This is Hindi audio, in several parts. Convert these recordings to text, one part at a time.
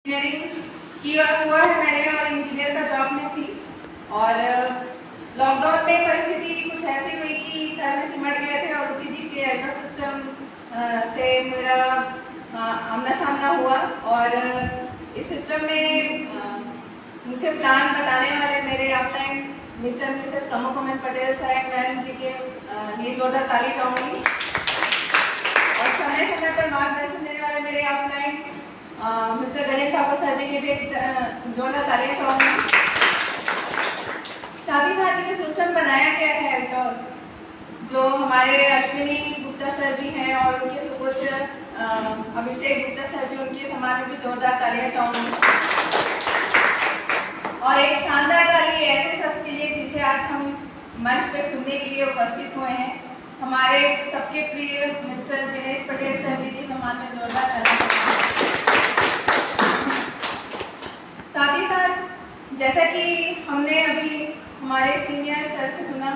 इंजीनियरिंग किया हुआ है मैंने और इंजीनियर का जॉब में थी। और लॉकडाउन में परिस्थिति कुछ ऐसी हुई कि घर में सिमट गए थे और उसी बीच के एडो सिस्टम से मेरा आमना सामना हुआ। और इस सिस्टम में मुझे प्लान बताने वाले मेरे अपलाइन मिस्टर मिसेस कमो कोमल पटेल साहब मैम जी के लिए जोरदार ताली चाहूंगी। और समय समय पर मार्गदर्शन देने वाले मेरे upline mister Ganesh Thakur sir ji के भी जोरदार तालियां चाहूंगी। साथ ही साथ ये सिस्टम बनाया गया है जो हमारे अश्विनी गुप्ता सर जी हैं और उनके सुपुत्र अभिषेक गुप्ता सर जी, उनके सम्मान में भी जोरदार तालियां चाहूंगी। और एक शानदार ताली ऐसे शख्स के लिए जिसे आज हम इस मंच पे सुनने के लिए उपस्थित हुए हैं, हमारे सबके प्रिय मिस्टर दिनेश पटेल सर जी के सम्मान में जोरदार तालियां। साथ ही साथ जैसा कि हमने अभी हमारे सीनियर सर से सुना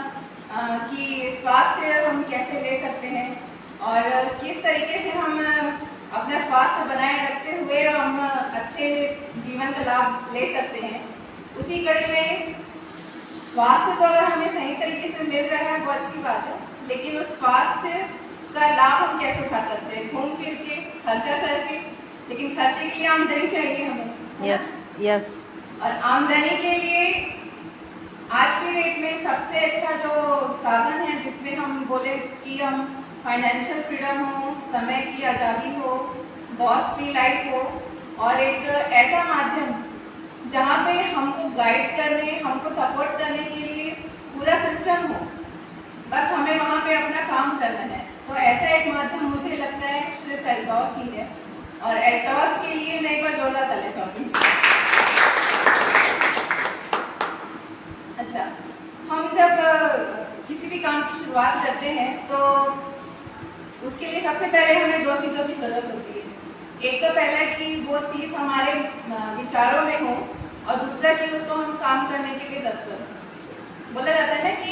कि स्वास्थ्य हम कैसे ले सकते हैं और किस तरीके से हम अपना स्वास्थ्य बनाए रखते हुए हम अच्छे जीवन का लाभ ले सकते हैं, उसी कड़ी में स्वास्थ्य तो अगर हमें सही तरीके से मिल रहा है वो अच्छी बात है, लेकिन उस स्वास्थ्य का लाभ हम कैसे उठा सकते हैं? घूम फिर के, खर्चा करके, लेकिन खर्चे के लिए आमदनी चाहिए हमें। यस। और आमदनी के लिए आज के डेट में सबसे अच्छा जो साधन है जिसमें हम बोले कि हम फाइनेंशियल फ्रीडम हो, समय की आज़ादी हो, बॉस फ्री लाइफ हो और एक ऐसा माध्यम जहाँ पे हमको गाइड करने, हमको सपोर्ट करने के लिए पूरा सिस्टम हो, बस हमें वहाँ पे अपना काम करना है। तो ऐसा एक माध्यम मुझे लगता है सिर्फ एल्टॉस ही है। और एल्टॉस के लिए मैं एक बार जोरदार ताली चाहूंगी। अच्छा, हम जब किसी भी काम की शुरुआत करते हैं तो उसके लिए सबसे पहले हमें दो चीज़ों की जरूरत होती है। एक तो पहला कि वो चीज़ हमारे विचारों में हो और दूसरा कि उसको हम काम करने के लिए तत्पर हो। बोला जाता है ना कि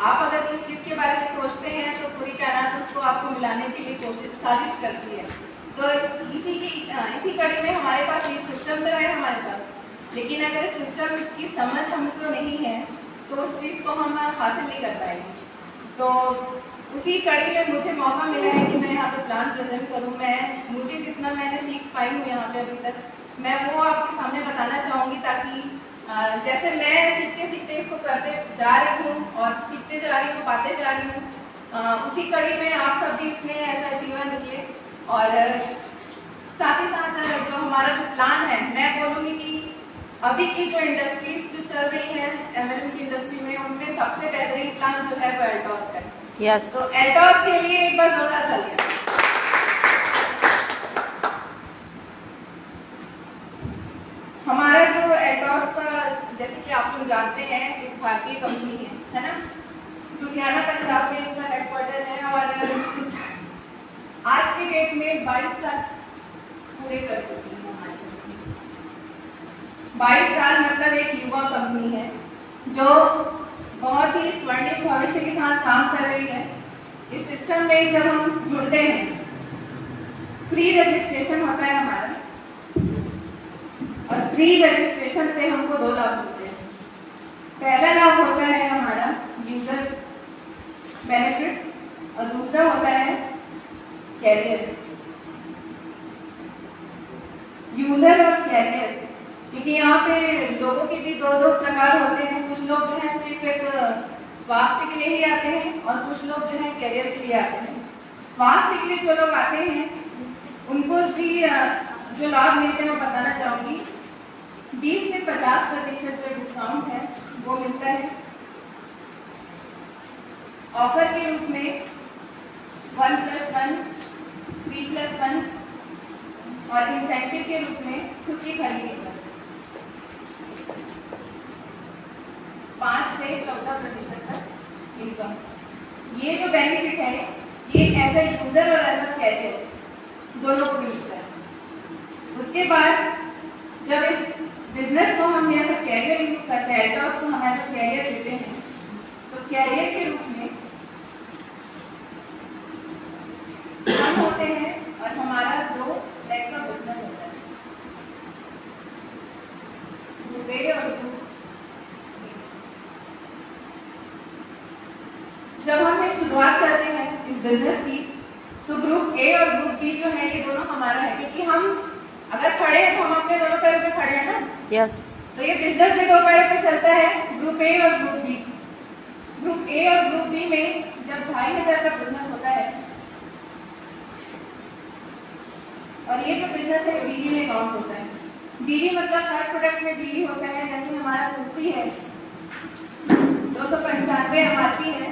आप अगर किस चीज़ के बारे में सोचते हैं तो पूरी कायनात उसको आपको मिलाने के लिए साजिश करती है। तो इसी कड़ी में हमारे पास ये सिस्टम तो है हमारे पास, लेकिन अगर सिस्टम की समझ हमको नहीं है तो उस चीज़ को हम हासिल नहीं कर पाएंगे। तो उसी कड़ी में मुझे मौका मिला है कि मैं यहाँ पे प्लान प्रेजेंट करूँ। मुझे जितना मैंने सीख पाई हूँ यहाँ पे अभी तक, मैं वो आपके सामने बताना चाहूँगी, ताकि जैसे मैं सीखते सीखते इसको करते जा रही हूँ और सीखते जा रही हूँ, पाते जा रही हूँ, उसी कड़ी में आप सब भी इसमें ऐसा जीवन निकले। और साथ ही साथ जो हमारा जो प्लान है, मैं बोलूँगी कि अभी की जो इंडस्ट्रीज जो चल रही है एमएलएम की इंडस्ट्री में, उनमें सबसे बेहतरीन प्लान जो है वो एल्टॉस है। यस। तो एल्टॉस के लिए एक बार जोरदार तालियां। हमारा जो एल्टॉस का, जैसे कि आप लोग जानते हैं, एक भारतीय कंपनी है ना, लुधियाना पंजाब में इसका हेडक्वार्टर है। और आज के डेट में 22 साल पूरे कर चुकी है हमारी कंपनी। 22 साल मतलब एक युवा कंपनी है जो बहुत ही स्वर्णिम भविष्य के साथ काम कर रही है। इस सिस्टम में जब हम जुड़ते हैं, फ्री रजिस्ट्रेशन होता है हमारा, और फ्री रजिस्ट्रेशन से हमको 2 लाभ होते हैं। पहला लाभ होता है हमारा यूजर बेनिफिट और दूसरा होता है कैरियर। यूजर और कैरियर, क्योंकि यहाँ पे लोगों के भी दो प्रकार होते हैं। कुछ लोग जो है सिर्फ एक स्वास्थ्य के लिए ही आते हैं और कुछ लोग जो है कैरियर के लिए आते हैं। स्वास्थ्य के लिए जो लोग आते हैं उनको भी जो लाभ मिलते हैं वो बताना चाहूँगी। 20 से 50% जो डिस्काउंट है वो मिलता है ऑफर के रूप में 1+1, 3+1 और इंसेंटिव के रूप में खुद की खरीदी पर 5 से 14% तक इनकम। ये जो बेनिफिट है ये एज ए यूजर और एज अ कैरियर दोनों को मिलता है। उसके बाद जब इस बिजनेस को हम एज अ कैरियर यूज करते हैं, एल्टॉस को हम एज अ कैरियर लेते हैं, तो कैरियर के रूप में हम होते हैं और हमारा 2 लाख का बिजनेस होता है। शुरुआत करते हैं इस बिजनेस की, तो ग्रुप ए और ग्रुप बी जो है ये दोनों हमारा है, क्योंकि हम अगर खड़े हैं तो हम अपने दोनों पैरों पे खड़े हैं ना। यस। तो ये बिजनेस भी दो पैरों पे चलता है, ग्रुप ए और ग्रुप बी। ग्रुप ए और ग्रुप बी में जब 2500 का बिजनेस होता है, और ये जो बिजनेस है बीवी में काउंट होता है। बीवी मतलब हर प्रोडक्ट में बीवी होता है। जैसे हमारा तुलसी है 295 एमआरपी है,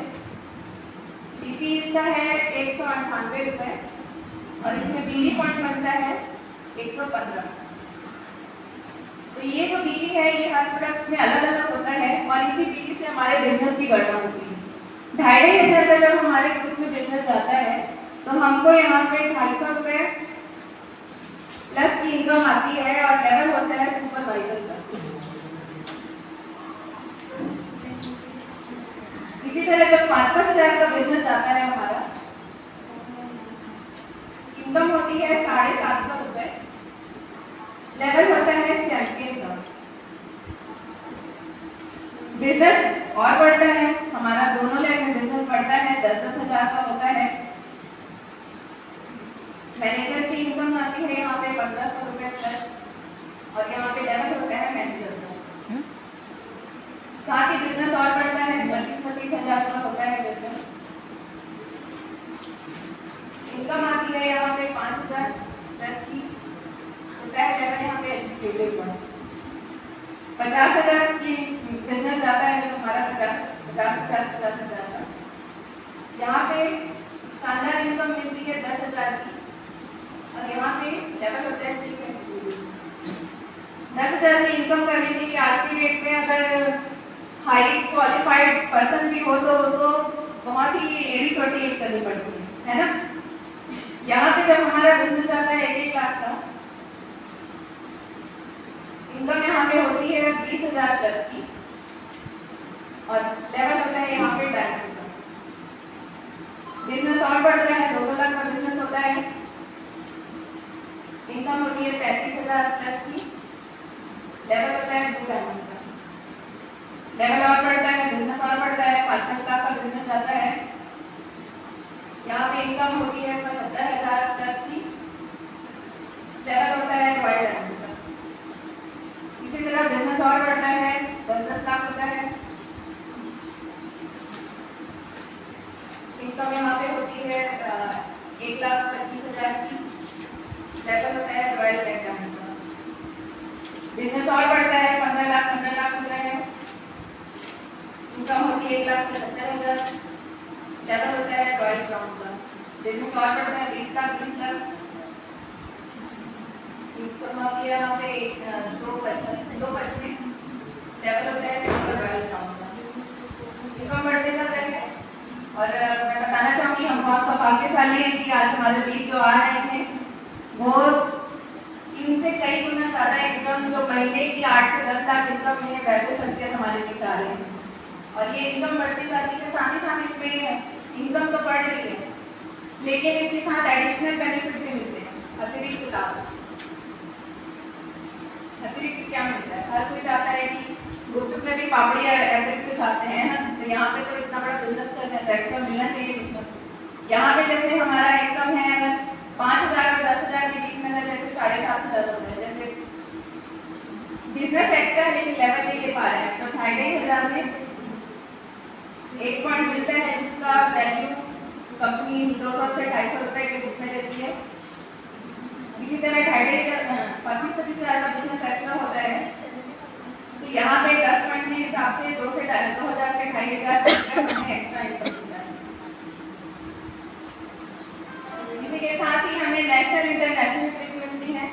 बीपी इसका है 198 रुपए, और इसमें बीवी पॉइंट बनता है 115। तो ये जो बीवी है ये हर प्रोडक्ट में अलग अलग होता है, और इसी बीवी से हमारे बिजनेस की गणना होती है। 2500 का जब हमारे ग्रुप में बिजनेस जाता है तो हमको यहाँ पे 250 रुपए प्लस की इनकम आती है, और लेवल होता है सुपरवाइजर का। इसी तरह जब 5-5 हजार का बिजनेस आता है हमारा, इनकम होती है 750 रुपए, लेवल होता है चैंपियन का। बिजनेस और बढ़ता है हमारा, दोनों लेवल में बिजनेस बढ़ता है, 10-10 हजार का होता है। मैनेजर की इनकम आती है यहाँ पे 1500 रुपए प्लस, और यहाँ पे लेवल होता है मैनेजर का। साथ ही बिजनेस और बढ़ता है, 25-25 हजार का होता है बिजनेस। इनकम आती है यहाँ पे 5000 प्लस की, होता है लेवल यहाँ पे एग्जीक्यूटिव का। 50,000 की बिजनेस जाता है जो हमारा 50,000 का। यहाँ पे शानदार इनकम मिलती है 10,000 की, और यहाँ पे लेवल होता है 10,000 की इनकम करने के लिए आज की डेट में अगर हाई क्वालिफाइड पर्सन भी हो तो उसको बहुत ही एडी छोटी एज करनी पड़ती है ना। यहाँ पे जब हमारा बिजनेस आता है 1-1 लाख का, इनकम यहाँ पे होती है 20,000 प्लस की, और लेवल होता है यहाँ पे डायमंड का। बिजनेस और बढ़ता है, 2-2 लाख का बिजनेस होता है, इनकम होती है 35,000 प्लस की, लेवल होता है ब्लू डायमंड का। लेवल और बढ़ता है, बिजनेस और बढ़ता है, 5-5 लाख का बिजनेस आता है। यहाँ पे इनकम होती है 75,000 प्लस की, लेवल होता है वाइट डायमंड का। इसी तरह बिजनेस और बढ़ता है, 10-10 लाख होता है। इनकम यहाँ पे होती है 1,25,000 की, लेवल होता है रॉयल बैंक डायमंड का। बिजनेस और बढ़ता है, 15 लाख होता है। इनकम होती है 1,75,000, लेवल होता है रॉयल ब्राउन का। बिजनेस और बढ़ता है 20 लाख। इनकम होती है यहाँ पे 2,25, लेवल होता है रॉयल ब्राउन का। इनकम बढ़ते जाता है, और मैं बताना चाहूँगी हम बहुत सौभाग्यशाली हैं कि आज हमारे बीच जो आ रहे हैं वो इनसे कई गुना ज्यादा इनकम, जो महीने की 8 से 10 लाख इनकम है, वैसे शख्सियत हमारे बीच आ रहे हैं। और ये इनकम बढ़ती जाती है, साथ ही साथ इसमें इनकम तो बढ़ रही है, लेकिन इसके साथ एडिशनल बेनिफिट भी मिलते हैं, अतिरिक्त लाभ। अतिरिक्त क्या मिलता है? हर कोई चाहता है कि गुपचुप में भी पापड़ी अतिरिक्त चाहते हैं ना, तो यहाँ पे तो इतना बड़ा बिजनेस का एक्स्ट्रा मिलना चाहिए। यहाँ पे जैसे हमारा इनकम है अगर 5,000 और 10,000 के बीच में, अगर जैसे 7,500 होता है, जैसे बिजनेस एक्स्ट्रा लेकिन लेवल नहीं ले पा रहे हैं, तो 2,500 में 1 पॉइंट मिलता है, जिसका वैल्यू कंपनी 200 से 250 रुपए के रूप में देती है। इसी तरह 25,000 का बिजनेस एक्स्ट्रा होता है, तो यहाँ पे 10 पॉइंट के हिसाब से 2,000 से 2,500 एक्स्ट्रा इनकम मिलता है। इसी के साथ ही हमें नेशनल इंटरनेशनल ट्रिप मिलती है।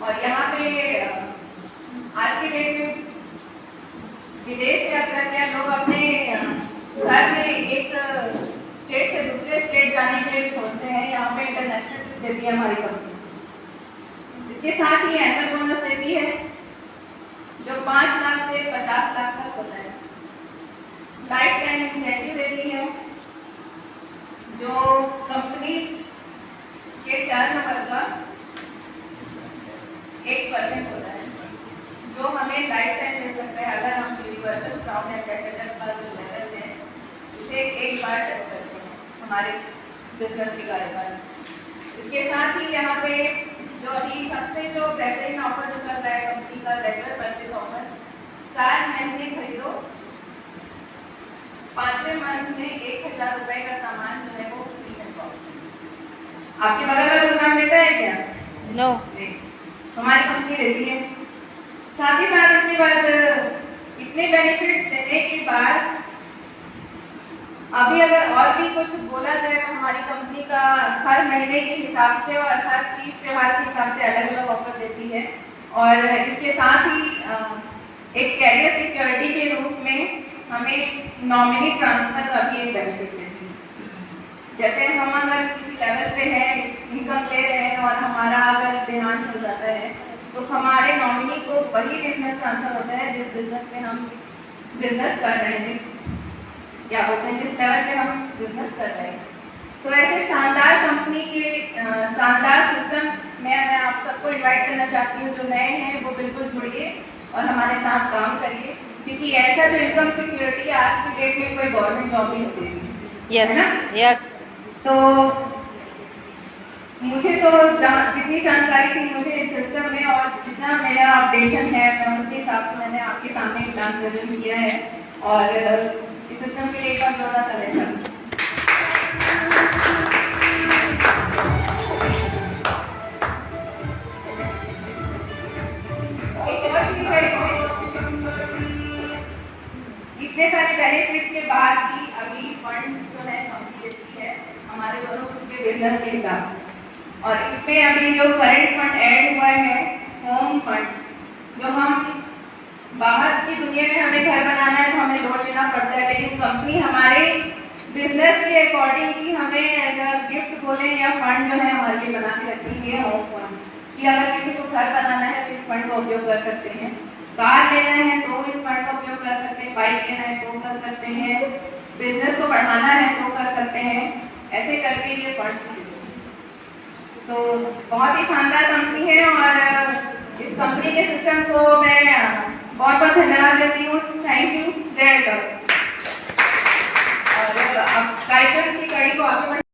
और यहाँ पे आज के डेट में विदेश यात्रा किया लोग अपने घर में एक स्टेट से दूसरे स्टेट जाने के लिए छोड़ते हैं। यहाँ पे इंटरनेशनल ट्रिप देती है हमारी कंपनी। इसके साथ ही एनुअल बोनस देती है जो 5 लाख से 50 लाख तक होता है। लाइफ टाइम इंसेंटिव देती है जो कंपनी के टर्नओवर का 1% होता है, जो हमें लाइफ टाइम मिल सकता है। एक बार टच करते हैं हमारे बिजनेस के बारे में। इसके साथ ही यहाँ पे जो अभी सबसे जो बेहतरीन ऑफर जो चल रहा है कंपनी का रेगुलर परचेज ऑफर, 4 महीने खरीदो 5वें मंथ में 1000 रुपए का सामान जो है वो फ्री में पाओ। आपके बगल वाला दुकान देता है क्या? नो, हमारी कंपनी देती है। साथ ही साथ इसके बाद इतने बेनिफिट्स देने के बाद अभी अगर और भी कुछ बोला जाए तो हमारी कंपनी का हर महीने के हिसाब से और हर तीज त्योहार के हिसाब से अलग अलग ऑफर देती है। और इसके साथ ही एक कैरियर सिक्योरिटी के रूप में हमें नॉमिनी ट्रांसफर का भी एक बेनिफिट देती है। जैसे हम अगर किसी लेवल पे हैं, इनकम ले रहे हैं और हमारा अगर देहांत हो जाता है तो हमारे नॉमिनी को वही बिजनेस ट्रांसफर होता है जिस बिजनेस में हम बिजनेस कर रहे हैं, क्या बोलते हैं, जिस लेवल पे हम बिजनेस कर रहे हैं। तो ऐसे शानदार कंपनी के शानदार सिस्टम में मैं आप सबको इनवाइट करना चाहती हूँ। जो नए हैं वो बिल्कुल जुड़िए और हमारे साथ काम करिए, क्योंकि ऐसा जो इनकम सिक्योरिटी आज की डेट में कोई गवर्नमेंट जॉब नहीं होती है ना। यस। तो मुझे तो जितनी जानकारी थी मुझे इस सिस्टम में और जितना मेरा अपडेशन है मैं उसके हिसाब से मैंने आपके सामने प्लान प्रेजेंट किया है। और इस सिस्टम के लिए एक बार जोड़ा था। इतने सारे बेनिफिट्स के बाद भी अभी फंड्स जो है कंपनी देती है हमारे दोनों के बिजनेस के हिसाब से। और इसमें अभी जो करंट फंड ऐड हुआ है होम फंड, जो हम बाहर की दुनिया में हमें घर बनाना है तो हमें लोन लेना पड़ता है, लेकिन कंपनी हमारे बिजनेस के अकॉर्डिंग ही हमें एज अ गिफ्ट बोले या फंड जो है हमारे लिए बना के रखी है होम फंड, कि अगर किसी को घर बनाना है तो इस फंड का उपयोग कर सकते हैं, कार लेना है तो इस फंड का उपयोग कर सकते हैं, बाइक लेना है तो कर सकते हैं, बिजनेस को बढ़ाना है तो कर सकते हैं। ऐसे करके ये फंड तो बहुत ही शानदार कंपनी है और इस कंपनी के सिस्टम को मैं बहुत बहुत धन्यवाद देती हूँ। Thank you. जय गौ। और अब कार्यक्रम की कड़ी को आगे